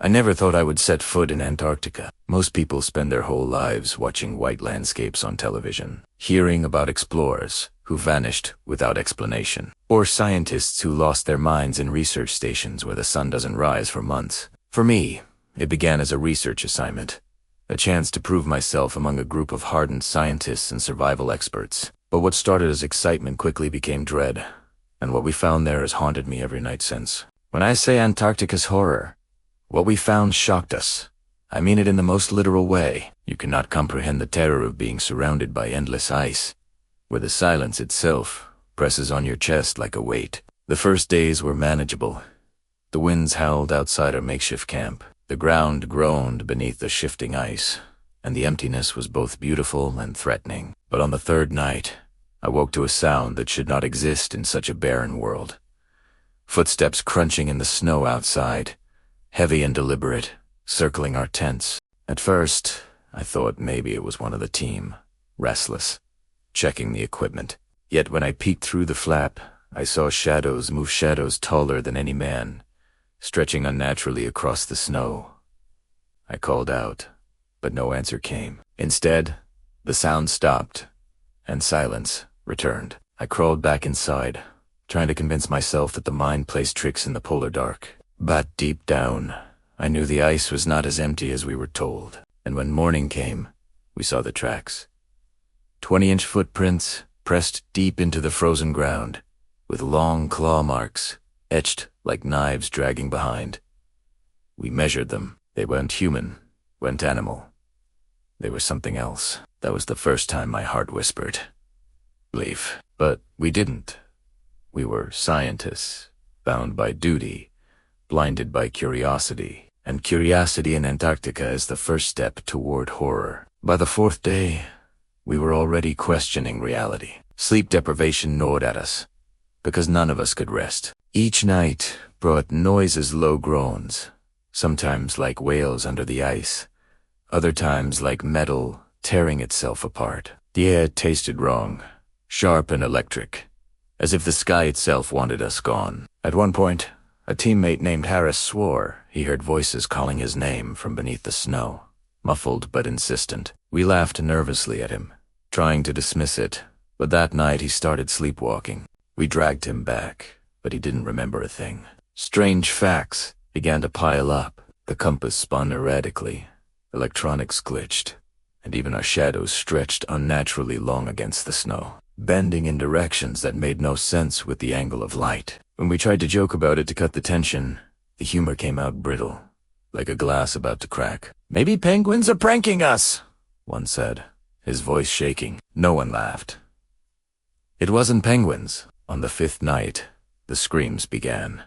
I never thought I would set foot in Antarctica. Most people spend their whole lives watching white landscapes on television, hearing about explorers who vanished without explanation, or scientists who lost their minds in research stations where the sun doesn't rise for months. For me, it began as a research assignment, a chance to prove myself among a group of hardened scientists and survival experts. But what started as excitement quickly became dread, and what we found there has haunted me every night since. When I say Antarctica's horror, what we found shocked us. I mean it in the most literal way. You cannot comprehend the terror of being surrounded by endless ice, where the silence itself presses on your chest like a weight. The first days were manageable. The winds howled outside our makeshift camp. The ground groaned beneath the shifting ice, and the emptiness was both beautiful and threatening. But on the third night, I woke to a sound that should not exist in such a barren world. Footsteps crunching in the snow outside, heavy and deliberate, circling our tents. At first, I thought maybe it was one of the team, restless, checking the equipment. Yet when I peeked through the flap, I saw shadows move, shadows taller than any man, stretching unnaturally across the snow. I called out, but no answer came. Instead, the sound stopped, and silence returned. I crawled back inside, trying to convince myself that the mind plays tricks in the polar dark. But deep down, I knew the ice was not as empty as we were told. And when morning came, we saw the tracks. 20-inch footprints pressed deep into the frozen ground, with long claw marks etched like knives dragging behind. We measured them. They weren't human, weren't animal. They were something else. That was the first time my heart whispered, "Leave." But we didn't. We were scientists, bound by duty, blinded by curiosity, and curiosity in Antarctica is the first step toward horror. By the fourth day, we were already questioning reality. Sleep deprivation gnawed at us, because none of us could rest. Each night brought noises, low groans, sometimes like whales under the ice, other times like metal tearing itself apart. The air tasted wrong, sharp and electric, as if the sky itself wanted us gone. At one point, a teammate named Harris swore he heard voices calling his name from beneath the snow, muffled but insistent. We laughed nervously at him, trying to dismiss it, but that night he started sleepwalking. We dragged him back, but he didn't remember a thing. Strange facts began to pile up. The compass spun erratically, electronics glitched, and even our shadows stretched unnaturally long against the snow, bending in directions that made no sense with the angle of light. When we tried to joke about it to cut the tension, the humor came out brittle, like a glass about to crack. "Maybe penguins are pranking us," one said, his voice shaking. No one laughed. It wasn't penguins. On the fifth night, the screams began.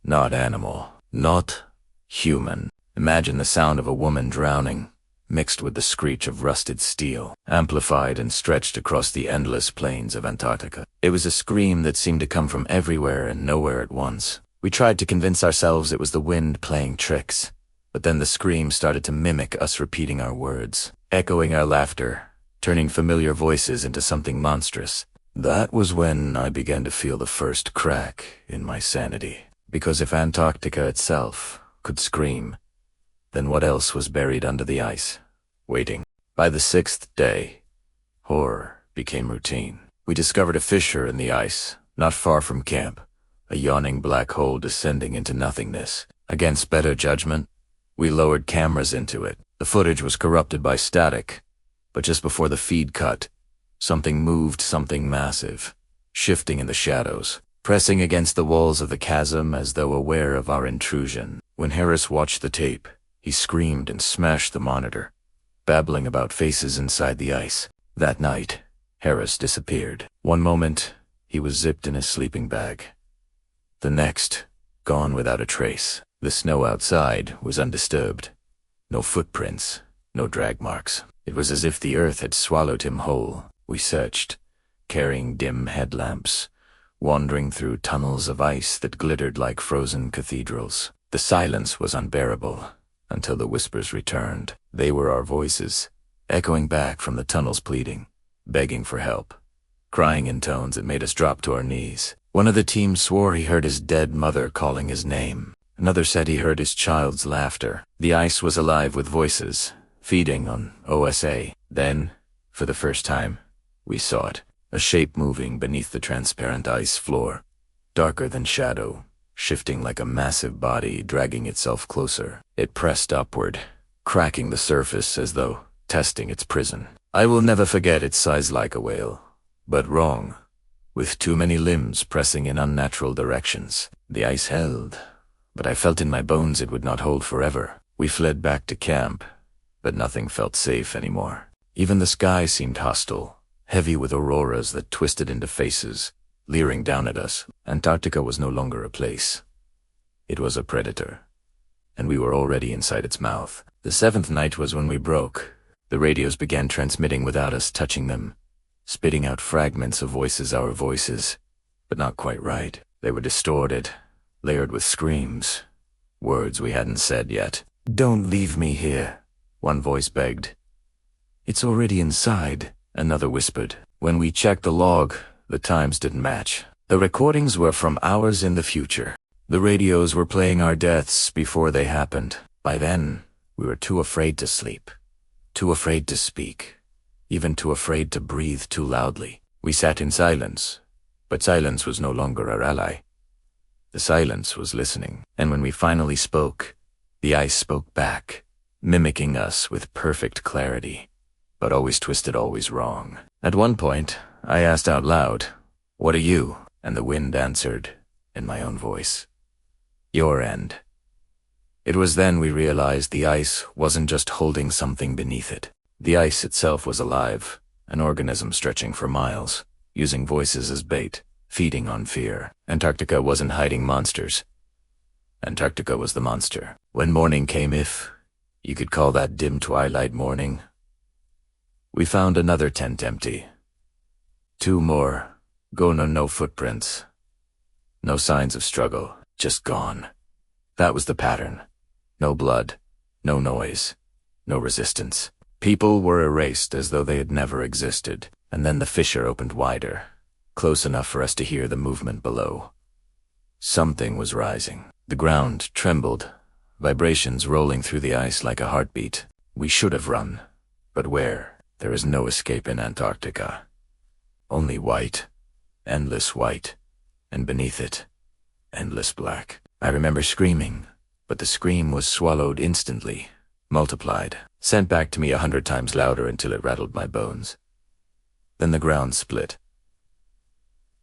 Not animal, not human. Imagine the sound of a woman drowning, mixed with the screech of rusted steel, amplified and stretched across the endless plains of Antarctica. It was a scream that seemed to come from everywhere and nowhere at once. We tried to convince ourselves it was the wind playing tricks, but then the scream started to mimic us repeating our words, echoing our laughter, turning familiar voices into something monstrous. That was when I began to feel the first crack in my sanity. Because if Antarctica itself could scream, then what else was buried under the ice, waiting? By the sixth day, horror became routine. We discovered a fissure in the ice, not far from camp, a yawning black hole descending into nothingness. Against better judgment, we lowered cameras into it. The footage was corrupted by static, but just before the feed cut, something moved, something massive, shifting in the shadows, pressing against the walls of the chasm as though aware of our intrusion. When Harris watched the tape, he screamed and smashed the monitor, babbling about faces inside the ice. That night, Harris disappeared. One moment, he was zipped in his sleeping bag. The next, gone without a trace. The snow outside was undisturbed. No footprints, no drag marks. It was as if the earth had swallowed him whole. We searched, carrying dim headlamps, wandering through tunnels of ice that glittered like frozen cathedrals. The silence was unbearable, until the whispers returned. They were our voices, echoing back from the tunnels, pleading, begging for help, crying in tones that made us drop to our knees. One of the team swore he heard his dead mother calling his name. Another said he heard his child's laughter. The ice was alive with voices, feeding on OSA. Then, for the first time, we saw it. A shape moving beneath the transparent ice floor, darker than shadow, shifting like a massive body dragging itself closer. It pressed upward, cracking the surface as though testing its prison. I will never forget its size, like a whale, but wrong, with too many limbs pressing in unnatural directions. The ice held, but I felt in my bones it would not hold forever. We fled back to camp, but nothing felt safe anymore. Even the sky seemed hostile, heavy with auroras that twisted into faces, leering down at us. Antarctica was no longer a place. It was a predator, and we were already inside its mouth. The seventh night was when we broke. The radios began transmitting without us touching them, spitting out fragments of voices, our voices, but not quite right. They were distorted, layered with screams, words we hadn't said yet. "Don't leave me here," one voice begged. "It's already inside," another whispered. When we checked the log, the times didn't match. The recordings were from hours in the future. The radios were playing our deaths before they happened. By then, we were too afraid to sleep, too afraid to speak, even too afraid to breathe too loudly. We sat in silence, but silence was no longer our ally. The silence was listening, and when we finally spoke, the ice spoke back, mimicking us with perfect clarity, but always twisted, always wrong. At one point, I asked out loud, "What are you?" And the wind answered, in my own voice, "Your end." It was then we realized the ice wasn't just holding something beneath it. The ice itself was alive, an organism stretching for miles, using voices as bait, feeding on fear. Antarctica wasn't hiding monsters. Antarctica was the monster. When morning came, if you could call that dim twilight morning, we found another tent empty. Two more, gone, no footprints. No signs of struggle, just gone. That was the pattern. No blood, no noise, no resistance. People were erased as though they had never existed, and then the fissure opened wider, close enough for us to hear the movement below. Something was rising. The ground trembled, vibrations rolling through the ice like a heartbeat. We should have run, but where? There is no escape in Antarctica. Only white, endless white, and beneath it, endless black. I remember screaming, but the scream was swallowed instantly, multiplied, sent back to me 100 times louder until it rattled my bones. Then the ground split.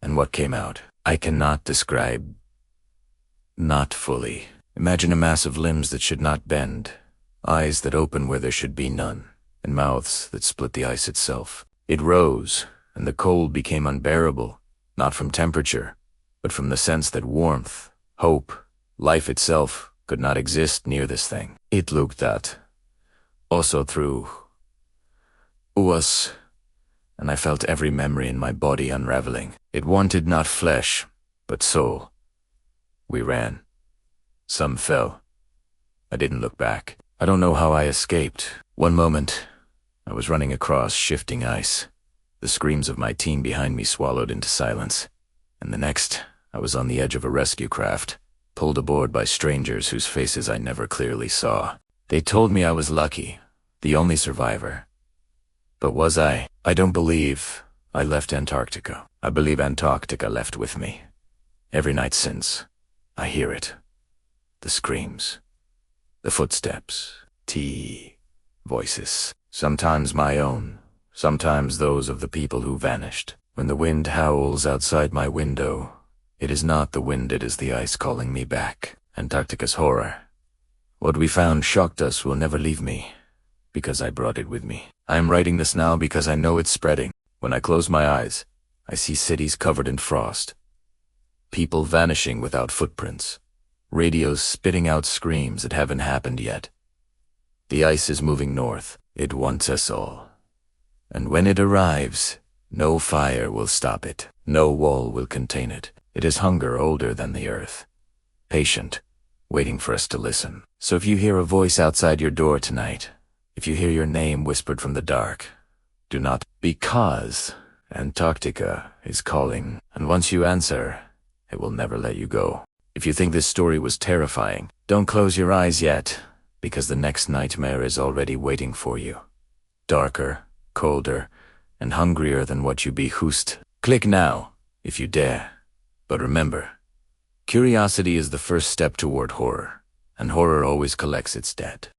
And what came out, I cannot describe. Not fully. Imagine a mass of limbs that should not bend, eyes that open where there should be none, and mouths that split the ice itself. It rose, and the cold became unbearable, not from temperature, but from the sense that warmth, hope, life itself could not exist near this thing. It looked at, also through us, and I felt every memory in my body unraveling. It wanted not flesh, but soul. We ran. Some fell. I didn't look back. I don't know how I escaped. One moment, I was running across shifting ice. The screams of my team behind me swallowed into silence. And the next, I was on the edge of a rescue craft, pulled aboard by strangers whose faces I never clearly saw. They told me I was lucky, the only survivor. But was I? I don't believe I left Antarctica. I believe Antarctica left with me. Every night since, I hear it. The screams, the footsteps, voices. Sometimes my own, sometimes those of the people who vanished. When the wind howls outside my window, it is not the wind, it is the ice calling me back. Antarctica's horror. What we found shocked us will never leave me, because I brought it with me. I am writing this now because I know it's spreading. When I close my eyes, I see cities covered in frost. People vanishing without footprints. Radios spitting out screams that haven't happened yet. The ice is moving north. It wants us all. And when it arrives, no fire will stop it. No wall will contain it. It is hunger older than the earth. Patient, waiting for us to listen. So if you hear a voice outside your door tonight, if you hear your name whispered from the dark, do not, because Antarctica is calling, and once you answer, it will never let you go. If you think this story was terrifying, don't close your eyes yet, because the next nightmare is already waiting for you. Darker, colder, and hungrier than what you be hoosed. Click now, if you dare. But remember, curiosity is the first step toward horror, and horror always collects its debt.